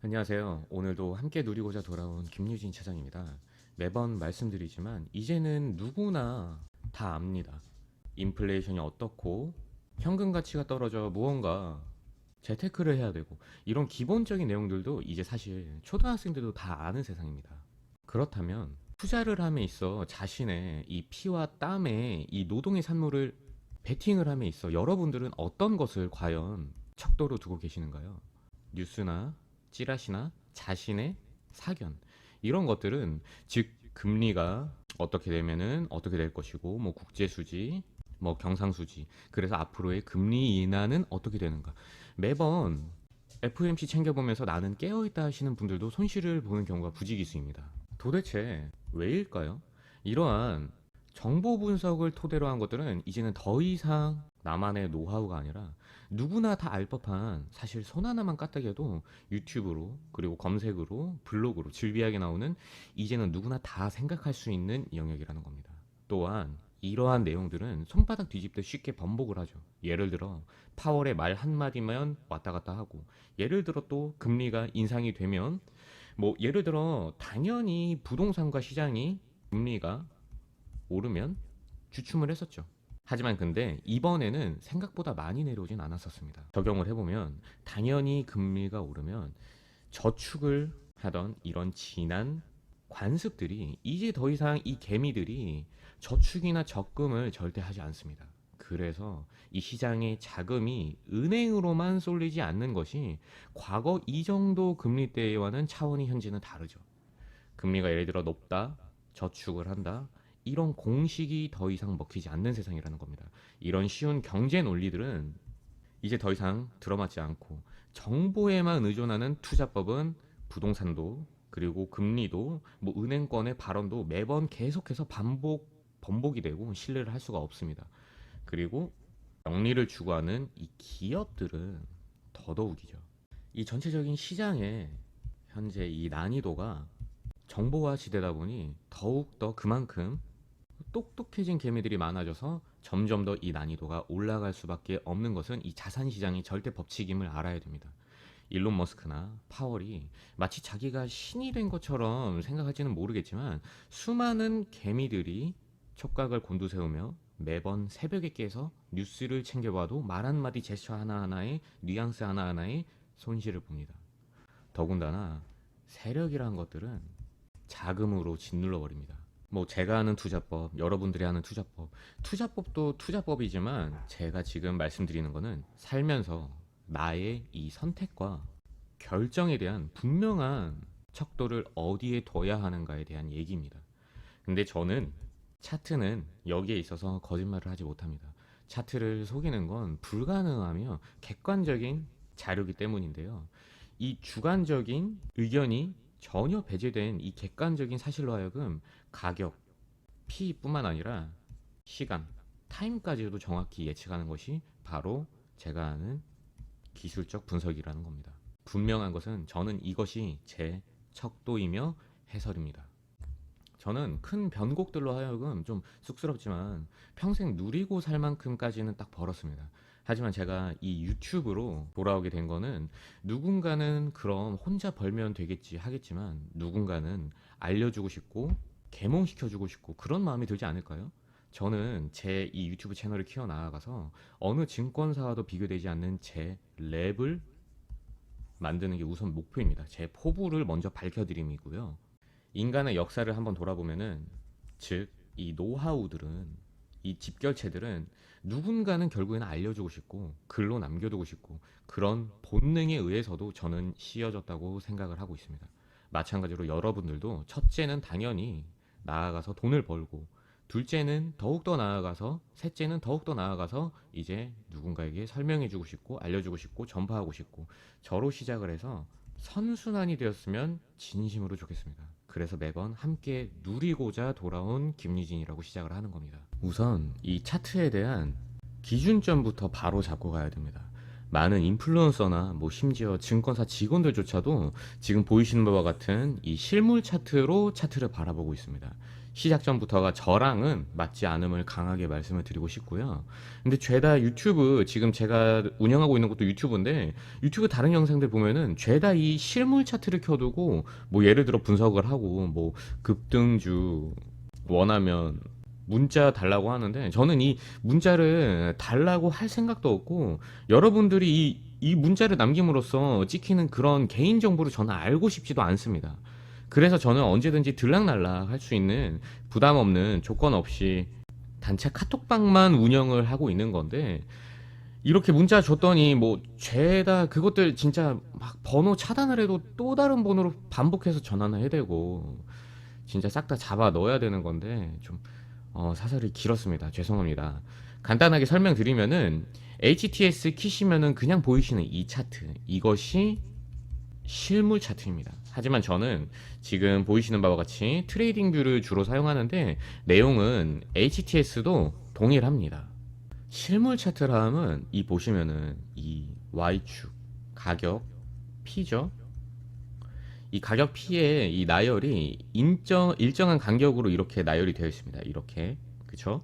안녕하세요. 오늘도 함께 누리고자 돌아온 김유진 차장입니다. 매번 말씀드리지만 이제는 누구나 다 압니다. 인플레이션이 어떻고 현금 가치가 떨어져 무언가 재테크를 해야 되고 이런 기본적인 내용들도 이제 사실 초등학생들도 다 아는 세상입니다. 그렇다면 투자를 함에 있어 자신의 이 피와 땀의 이 노동의 산물을 베팅을 함에 있어 여러분들은 어떤 것을 과연 척도로 두고 계시는가요? 뉴스나 찌라시나 자신의 사견 이런 것들은 즉 금리가 어떻게 되면은 어떻게 될 것이고 뭐 국제 수지 뭐 경상 수지 그래서 앞으로의 금리 인하는 어떻게 되는가 매번 FOMC 챙겨보면서 나는 깨어있다 하시는 분들도 손실을 보는 경우가 부지기수입니다. 도대체 왜일까요? 이러한 정보 분석을 토대로 한 것들은 이제는 더 이상 나만의 노하우가 아니라 누구나 다 알 법한 사실 손 하나만 까딱해도 유튜브로 그리고 검색으로 블로그로 즐비하게 나오는 이제는 누구나 다 생각할 수 있는 영역이라는 겁니다. 또한 이러한 내용들은 손바닥 뒤집듯 쉽게 번복을 하죠. 예를 들어 파월의 말 한마디만 왔다 갔다 하고 예를 들어 또 금리가 인상이 되면 뭐 예를 들어 당연히 부동산과 시장이 금리가 오르면 주춤을 했었죠. 하지만 근데 이번에는 생각보다 많이 내려오진 않았었습니다. 적용을 해보면 당연히 금리가 오르면 저축을 하던 이런 지난 관습들이 이제 더 이상 이 개미들이 저축이나 적금을 절대 하지 않습니다. 그래서 이 시장의 자금이 은행으로만 쏠리지 않는 것이 과거 이 정도 금리 때와는 차원이 현재는 다르죠. 금리가 예를 들어 높다, 저축을 한다, 이런 공식이 더 이상 먹히지 않는 세상이라는 겁니다. 이런 쉬운 경제 논리들은 이제 더 이상 들어맞지 않고 정보에만 의존하는 투자법은 부동산도 그리고 금리도 뭐 은행권의 발언도 매번 계속해서 번복이 되고 신뢰를 할 수가 없습니다. 그리고 영리를 추구하는 이 기업들은 더더욱이죠. 이 전체적인 시장의 현재 이 난이도가 정보화 시대다 보니 더욱더 그만큼 똑똑해진 개미들이 많아져서 점점 더 이 난이도가 올라갈 수밖에 없는 것은 이 자산 시장의 절대 법칙임을 알아야 됩니다. 일론 머스크나 파월이 마치 자기가 신이 된 것처럼 생각할지는 모르겠지만 수많은 개미들이 촉각을 곤두세우며 매번 새벽에 깨서 뉴스를 챙겨봐도 말 한마디 제스처 하나하나에 뉘앙스 하나하나에 손실을 봅니다. 더군다나 세력이란 것들은 자금으로 짓눌러 버립니다. 뭐 제가 하는 투자법, 여러분들이 하는 투자법, 투자법도 투자법이지만 제가 지금 말씀드리는 거는 살면서 나의 이 선택과 결정에 대한 분명한 척도를 어디에 둬야 하는가에 대한 얘기입니다. 근데 저는 차트는 여기에 있어서 거짓말을 하지 못합니다. 차트를 속이는 건 불가능하며 객관적인 자료이기 때문인데요. 이 주관적인 의견이 전혀 배제된 이 객관적인 사실로 하여금 가격, P뿐만 아니라 시간, 타임까지도 정확히 예측하는 것이 바로 제가 하는 기술적 분석이라는 겁니다. 분명한 것은 저는 이것이 제 척도이며 해설입니다. 저는 큰 변곡들로 하여금 좀 쑥스럽지만 평생 누리고 살 만큼까지는 딱 벌었습니다. 하지만 제가 이 유튜브로 돌아오게 된 거는 누군가는 그럼 혼자 벌면 되겠지 하겠지만 누군가는 알려주고 싶고 계몽시켜주고 싶고 그런 마음이 들지 않을까요? 저는 제 이 유튜브 채널을 키워나가서 어느 증권사와도 비교되지 않는 제 랩을 만드는 게 우선 목표입니다. 제 포부를 먼저 밝혀드림이고요. 인간의 역사를 한번 돌아보면은 즉 이 노하우들은 이 집결체들은 누군가는 결국에는 알려주고 싶고 글로 남겨두고 싶고 그런 본능에 의해서도 저는 씌어졌다고 생각을 하고 있습니다. 마찬가지로 여러분들도 첫째는 당연히 나아가서 돈을 벌고 둘째는 더욱더 나아가서 셋째는 더욱더 나아가서 이제 누군가에게 설명해주고 싶고 알려주고 싶고 전파하고 싶고 저로 시작을 해서 선순환이 되었으면 진심으로 좋겠습니다. 그래서 매번 함께 누리고자 돌아온 김유진이라고 시작을 하는 겁니다. 우선 이 차트에 대한 기준점부터 바로 잡고 가야 됩니다. 많은 인플루언서나 뭐 심지어 증권사 직원들조차도 지금 보이시는 바와 같은 이 실물 차트로 차트를 바라보고 있습니다. 시작 전부터가 저랑은 맞지 않음을 강하게 말씀을 드리고 싶고요. 근데 죄다 유튜브, 지금 제가 운영하고 있는 것도 유튜브인데, 유튜브 다른 영상들 보면은 죄다 이 실물 차트를 켜두고 뭐 예를 들어 분석을 하고 뭐 급등주 원하면 문자 달라고 하는데, 저는 이 문자를 달라고 할 생각도 없고, 여러분들이 이 문자를 남김으로써 찍히는 그런 개인정보를 저는 알고 싶지도 않습니다. 그래서 저는 언제든지 들락날락 할 수 있는 부담 없는 조건 없이 단체 카톡방만 운영을 하고 있는 건데, 이렇게 문자 줬더니 뭐 죄다 그것들 진짜 막 번호 차단을 해도 또 다른 번호로 반복해서 전화를 해대고, 진짜 싹 다 잡아 넣어야 되는 건데 좀 사설이 길었습니다. 죄송합니다. 간단하게 설명드리면은, HTS 키시면은 그냥 보이시는 이 차트, 이것이 실물 차트입니다. 하지만 저는 지금 보이시는 바와 같이 트레이딩 뷰를 주로 사용하는데, 내용은 HTS도 동일합니다. 실물 차트라 함은 이 보시면은 이 Y축 가격 P죠. 이 가격 P의 이 나열이 일정한 간격으로 이렇게 나열이 되어 있습니다. 이렇게, 그쵸?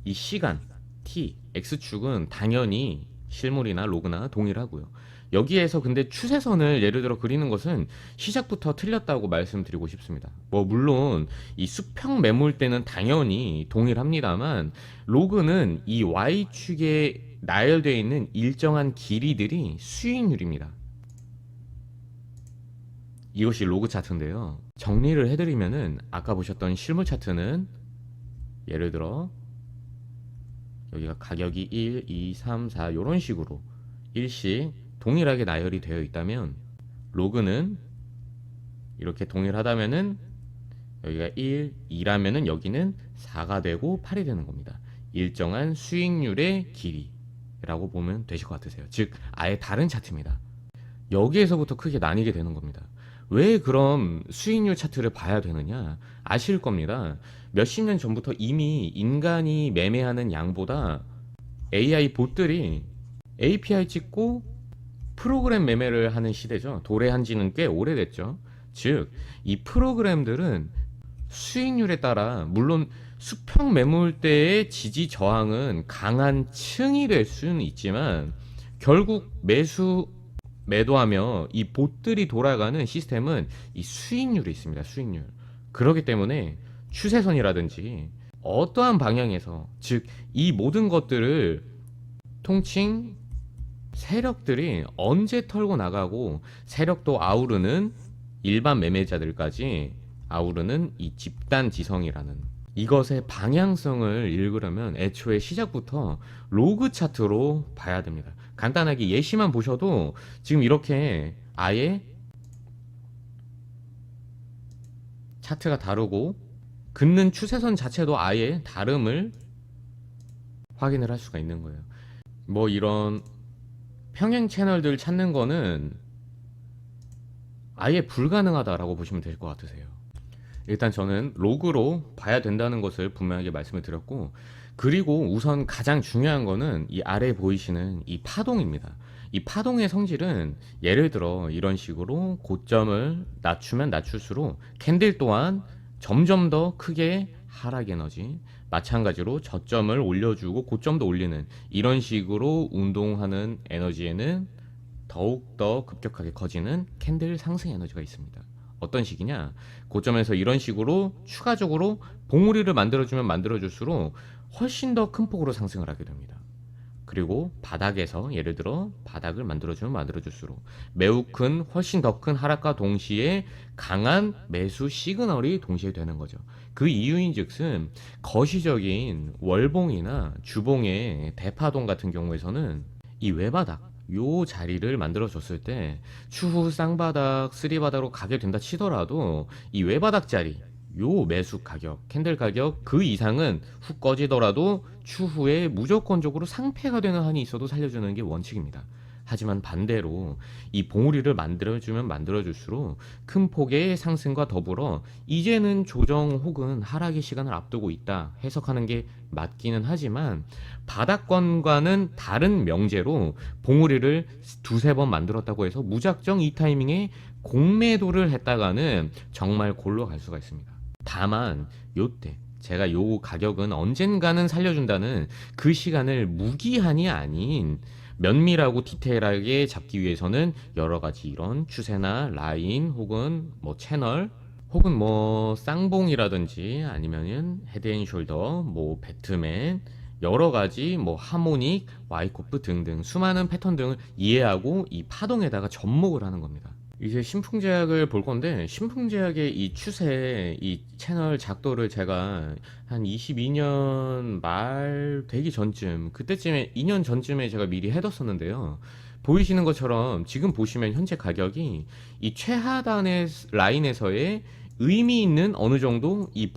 이 시간 T, X축은 당연히 실물이나 로그나 동일하고요. 여기에서 근데 추세선을 예를 들어 그리는 것은 시작부터 틀렸다고 말씀드리고 싶습니다. 뭐 물론 이 수평 매물대는 당연히 동일합니다만, 로그는 이 Y축에 나열되어 있는 일정한 길이들이 수익률입니다. 이것이 로그 차트인데요. 정리를 해드리면은, 아까 보셨던 실물 차트는 예를 들어 여기가 가격이 1, 2, 3, 4 이런 식으로 일씩 동일하게 나열이 되어 있다면, 로그는 이렇게 동일하다면은 여기가 1, 2라면은 여기는 4가 되고 8이 되는 겁니다. 일정한 수익률의 길이라고 보면 되실 것 같으세요. 즉 아예 다른 차트입니다. 여기에서부터 크게 나뉘게 되는 겁니다. 왜 그럼 수익률 차트를 봐야 되느냐? 아실 겁니다. 몇십 년 전부터 이미 인간이 매매하는 양보다 AI 봇들이 API 찍고 프로그램 매매를 하는 시대죠. 도래한 지는 꽤 오래됐죠. 즉, 이 프로그램들은 수익률에 따라, 물론 수평 매물대의 지지 저항은 강한 층이 될 수는 있지만, 결국 매도하며 이 봇들이 돌아가는 시스템은 이 수익률이 있습니다. 수익률. 그렇기 때문에 추세선이라든지 어떠한 방향에서, 즉 이 모든 것들을 통칭 세력들이 언제 털고 나가고, 세력도 아우르는 일반 매매자들까지 아우르는 이 집단 지성이라는 이것의 방향성을 읽으려면 애초에 시작부터 로그 차트로 봐야 됩니다. 간단하게 예시만 보셔도 지금 이렇게 아예 차트가 다르고 긋는 추세선 자체도 아예 다름을 확인을 할 수가 있는 거예요. 뭐 이런 평행 채널들 찾는 거는 아예 불가능하다라고 보시면 될 것 같으세요. 일단 저는 로그로 봐야 된다는 것을 분명하게 말씀을 드렸고, 그리고 우선 가장 중요한 거는 이 아래 보이시는 이 파동입니다. 이 파동의 성질은 예를 들어 이런 식으로 고점을 낮추면 낮출수록 캔들 또한 점점 더 크게 하락 에너지, 마찬가지로 저점을 올려주고 고점도 올리는 이런 식으로 운동하는 에너지에는 더욱더 급격하게 커지는 캔들 상승 에너지가 있습니다. 어떤 식이냐? 고점에서 이런 식으로 추가적으로 봉우리를 만들어주면 만들어줄수록 훨씬 더 큰 폭으로 상승을 하게 됩니다. 그리고 바닥에서 예를 들어 바닥을 만들어주면 만들어줄수록 매우 큰, 훨씬 더 큰 하락과 동시에 강한 매수 시그널이 동시에 되는 거죠. 그 이유인즉슨 거시적인 월봉이나 주봉의 대파동 같은 경우에서는 이 외바닥, 요 자리를 만들어 줬을 때 추후 쌍바닥, 쓰리바닥으로 가게 된다 치더라도 이 외바닥 자리, 요 매수 가격, 캔들 가격 그 이상은 훅 꺼지더라도 추후에 무조건적으로 상패가 되는 한이 있어도 살려주는 게 원칙입니다. 하지만 반대로 이 봉우리를 만들어주면 만들어줄수록 큰 폭의 상승과 더불어 이제는 조정 혹은 하락의 시간을 앞두고 있다 해석하는 게 맞기는 하지만, 바닥권과는 다른 명제로 봉우리를 두세 번 만들었다고 해서 무작정 이 타이밍에 공매도를 했다가는 정말 골로 갈 수가 있습니다. 다만 요때 제가 요 가격은 언젠가는 살려준다는 그 시간을 무기한이 아닌 면밀하고 디테일하게 잡기 위해서는 여러 가지 이런 추세나 라인 혹은 뭐 채널 혹은 뭐 쌍봉이라든지 아니면은 헤드앤숄더, 뭐 배트맨, 여러 가지 뭐 하모닉, 와이코프 등등 수많은 패턴 등을 이해하고 이 파동에다가 접목을 하는 겁니다. 이제 신풍제약을 볼 건데, 신풍제약의 이 추세, 이 채널 작도를 제가 한 22년 말 되기 전쯤, 그때쯤에 2년 전쯤에 제가 미리 해뒀었는데요. 보이시는 것처럼 지금 보시면 현재 가격이 이 최하단의 라인에서의 의미 있는 어느 정도 이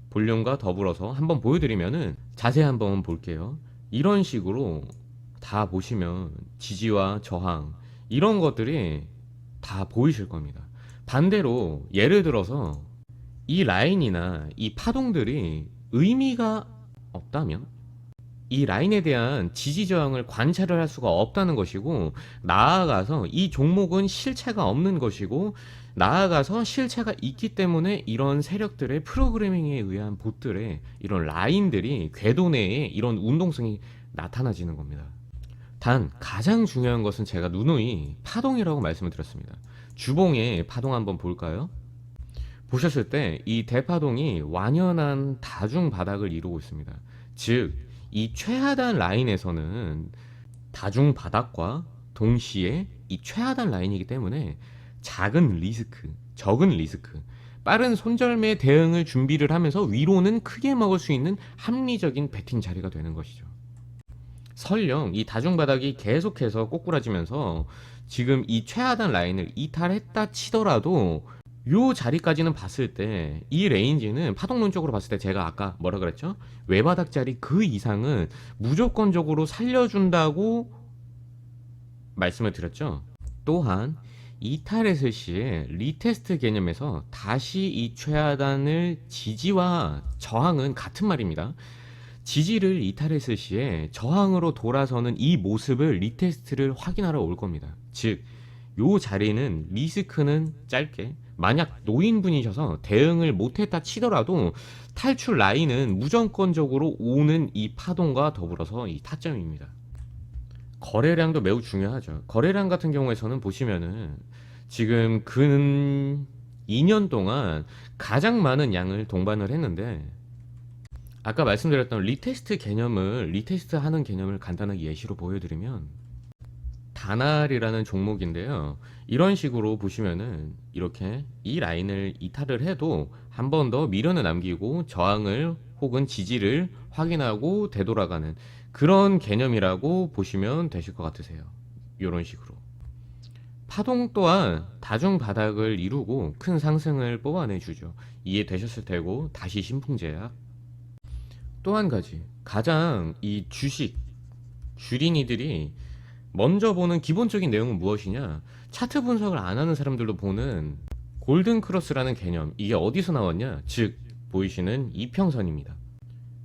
볼륨과 더불어서 한번 보여드리면은 자세히 한번 볼게요. 이런 식으로 다 보시면 지지와 저항 이런 것들이 다 보이실 겁니다. 반대로 예를 들어서 이 라인이나 이 파동들이 의미가 없다면 이 라인에 대한 지지 저항을 관찰을 할 수가 없다는 것이고, 나아가서 이 종목은 실체가 없는 것이고, 나아가서 실체가 있기 때문에 이런 세력들의 프로그래밍에 의한 봇들의 이런 라인들이 궤도 내에 이런 운동성이 나타나지는 겁니다. 단 가장 중요한 것은 제가 누누이 파동이라고 말씀을 드렸습니다. 주봉의 파동 한번 볼까요? 보셨을 때 이 대파동이 완연한 다중 바닥을 이루고 있습니다. 즉, 이 최하단 라인에서는 다중 바닥과 동시에 이 최하단 라인이기 때문에 작은 리스크, 적은 리스크, 빠른 손절매 대응을 준비를 하면서 위로는 크게 먹을 수 있는 합리적인 베팅 자리가 되는 것이죠. 설령 이 다중바닥이 계속해서 꼬꾸라지면서 지금 이 최하단 라인을 이탈했다 치더라도 요 자리까지는 봤을 때 이 레인지는 파동론적으로 봤을 때 제가 아까 뭐라 그랬죠? 외바닥짜리 그 이상은 무조건적으로 살려준다고 말씀을 드렸죠. 또한 이탈했을 시에 리테스트 개념에서 다시 이 최하단을 지지와 저항은 같은 말입니다. 지지를 이탈했을 시에 저항으로 돌아서는 이 모습을 리테스트를 확인하러 올 겁니다. 즉, 요 자리는 리스크는 짧게, 만약 노인분이셔서 대응을 못했다 치더라도 탈출 라인은 무조건적으로 오는 이 파동과 더불어서 이 타점입니다. 거래량도 매우 중요하죠. 거래량 같은 경우에서는 보시면은 지금 근 2년 동안 가장 많은 양을 동반을 했는데, 아까 말씀드렸던 리테스트 하는 개념을 간단하게 예시로 보여드리면 다날이라는 종목인데요. 이런 식으로 보시면은 이렇게 이 라인을 이탈을 해도 한 번 더 미련을 남기고 저항을 혹은 지지를 확인하고 되돌아가는 그런 개념이라고 보시면 되실 것 같으세요. 이런 식으로 파동 또한 다중 바닥을 이루고 큰 상승을 뽑아내주죠. 이해되셨을 테고, 다시 신풍제약. 또 한 가지, 가장 이 주식 주린이들이 먼저 보는 기본적인 내용은 무엇이냐? 차트 분석을 안 하는 사람들도 보는 골든 크로스라는 개념. 이게 어디서 나왔냐? 즉, 보이시는 이평선입니다.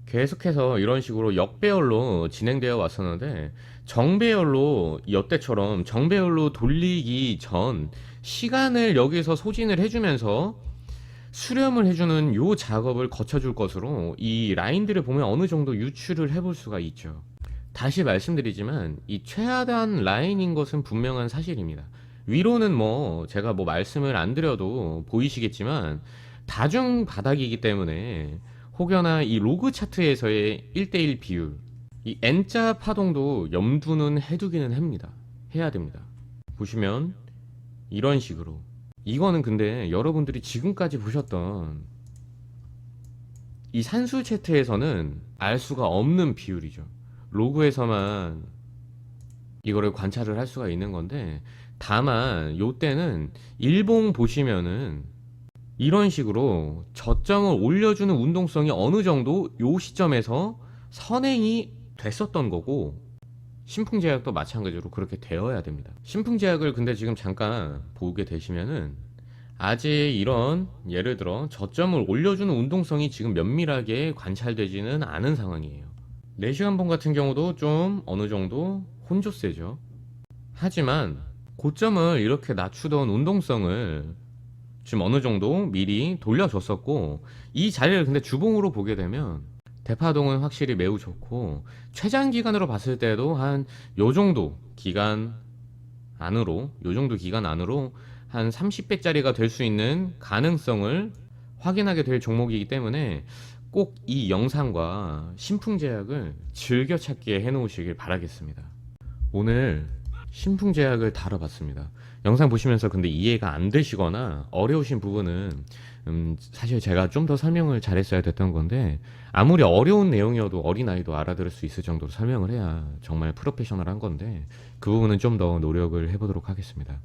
계속해서 이런 식으로 역배열로 진행되어 왔었는데, 정배열로 여태처럼 정배열로 돌리기 전 시간을 여기서 소진을 해주면서 수렴을 해주는 요 작업을 거쳐줄 것으로 이 라인들을 보면 어느 정도 유추를 해볼 수가 있죠. 다시 말씀드리지만 이 최하단 라인인 것은 분명한 사실입니다. 위로는 뭐 제가 뭐 말씀을 안 드려도 보이시겠지만 다중 바닥이기 때문에 혹여나 이 로그 차트에서의 1대1 비율, 이 N자 파동도 염두는 해두기는 해야 됩니다. 보시면 이런 식으로, 이거는 근데 여러분들이 지금까지 보셨던 이 산수 차트에서는 알 수가 없는 비율이죠. 로그에서만 이거를 관찰을 할 수가 있는 건데, 다만 요때는 일봉 보시면은 이런 식으로 저점을 올려주는 운동성이 어느 정도 요 시점에서 선행이 됐었던 거고, 신풍제약도 마찬가지로 그렇게 되어야 됩니다. 신풍제약을 근데 지금 잠깐 보게 되시면은 아직 이런 예를 들어 저점을 올려주는 운동성이 지금 면밀하게 관찰되지는 않은 상황이에요. 4시간봉 같은 경우도 좀 어느 정도 혼조세죠. 하지만 고점을 이렇게 낮추던 운동성을 지금 어느 정도 미리 돌려줬었고, 이 자리를 근데 주봉으로 보게 되면 대파동은 확실히 매우 좋고, 최장 기간으로 봤을 때도 한 요 정도 기간 요 정도 기간 안으로 한 30배짜리가 될 수 있는 가능성을 확인하게 될 종목이기 때문에 꼭 이 영상과 신풍제약을 즐겨찾기에 해놓으시길 바라겠습니다. 오늘 신풍제약을 다뤄봤습니다. 영상 보시면서 근데 이해가 안 되시거나 어려우신 부분은 사실 제가 좀 더 설명을 잘했어야 됐던 건데, 아무리 어려운 내용이어도 어린아이도 알아들을 수 있을 정도로 설명을 해야 정말 프로페셔널한 건데, 그 부분은 좀 더 노력을 해보도록 하겠습니다.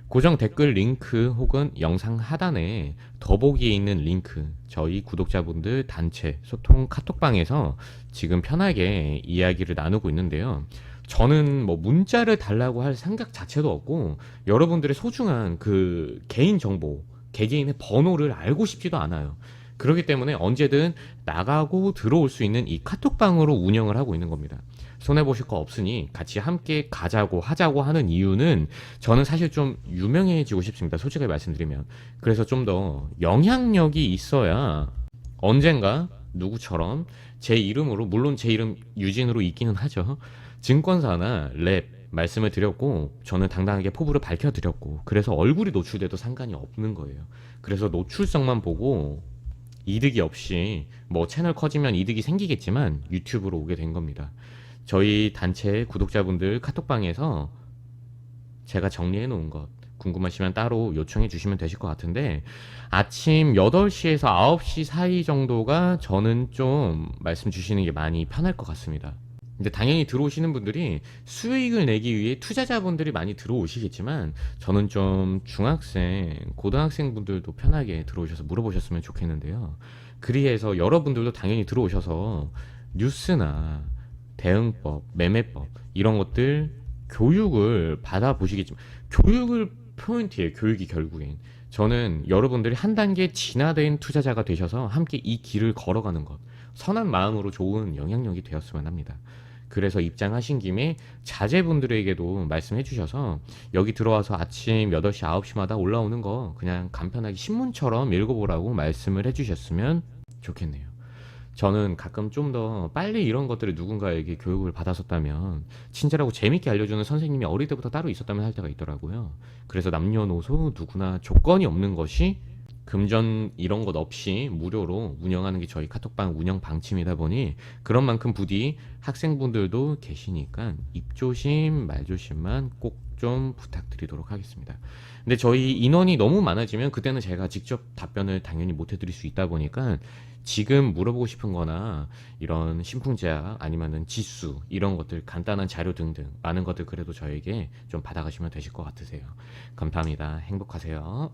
고정 댓글 링크 혹은 영상 하단에 더보기에 있는 링크, 저희 구독자분들 단체 소통 카톡방에서 지금 편하게 이야기를 나누고 있는데요. 저는 뭐 문자를 달라고 할 생각 자체도 없고, 여러분들의 소중한 그 개인 정보, 개개인의 번호를 알고 싶지도 않아요. 그렇기 때문에 언제든 나가고 들어올 수 있는 이 카톡방으로 운영을 하고 있는 겁니다. 손해보실 거 없으니 같이 함께 가자고 하자고 하는 이유는, 저는 사실 좀 유명해지고 싶습니다. 솔직하게 말씀드리면. 그래서 좀 더 영향력이 있어야 언젠가 누구처럼 제 이름으로, 물론 제 이름 유진으로 있기는 하죠. 증권사나 랩 말씀을 드렸고, 저는 당당하게 포부를 밝혀드렸고, 그래서 얼굴이 노출돼도 상관이 없는 거예요. 그래서 노출성만 보고 이득이 없이, 뭐 채널 커지면 이득이 생기겠지만 유튜브로 오게 된 겁니다. 저희 단체 구독자분들 카톡방에서 제가 정리해 놓은 것 궁금하시면 따로 요청해 주시면 되실 것 같은데, 아침 8시에서 9시 사이 정도가 저는 좀 말씀 주시는 게 많이 편할 것 같습니다. 근데 당연히 들어오시는 분들이 수익을 내기 위해 투자자분들이 많이 들어오시겠지만, 저는 좀 중학생, 고등학생 분들도 편하게 들어오셔서 물어보셨으면 좋겠는데요. 그리해서 여러분들도 당연히 들어오셔서 뉴스나 대응법, 매매법 이런 것들 교육을 받아보시겠지만, 교육을 포인트예요. 교육이 결국엔. 저는 여러분들이 한 단계 진화된 투자자가 되셔서 함께 이 길을 걸어가는 것, 선한 마음으로 좋은 영향력이 되었으면 합니다. 그래서 입장하신 김에 자제분들에게도 말씀해 주셔서 여기 들어와서 아침 8시, 9시마다 올라오는 거 그냥 간편하게 신문처럼 읽어보라고 말씀을 해 주셨으면 좋겠네요. 저는 가끔 좀 더 빨리 이런 것들을 누군가에게 교육을 받았었다면, 친절하고 재밌게 알려주는 선생님이 어릴 때부터 따로 있었다면 할 때가 있더라고요. 그래서 남녀노소 누구나 조건이 없는 것이, 금전 이런 것 없이 무료로 운영하는 게 저희 카톡방 운영 방침이다 보니, 그런 만큼 부디 학생분들도 계시니까 입조심 말조심만 꼭 좀 부탁드리도록 하겠습니다. 근데 저희 인원이 너무 많아지면 그때는 제가 직접 답변을 당연히 못 해드릴 수 있다 보니까, 지금 물어보고 싶은 거나 이런 신풍제약 아니면은 지수 이런 것들, 간단한 자료 등등 많은 것들 그래도 저에게 좀 받아가시면 되실 것 같으세요. 감사합니다. 행복하세요.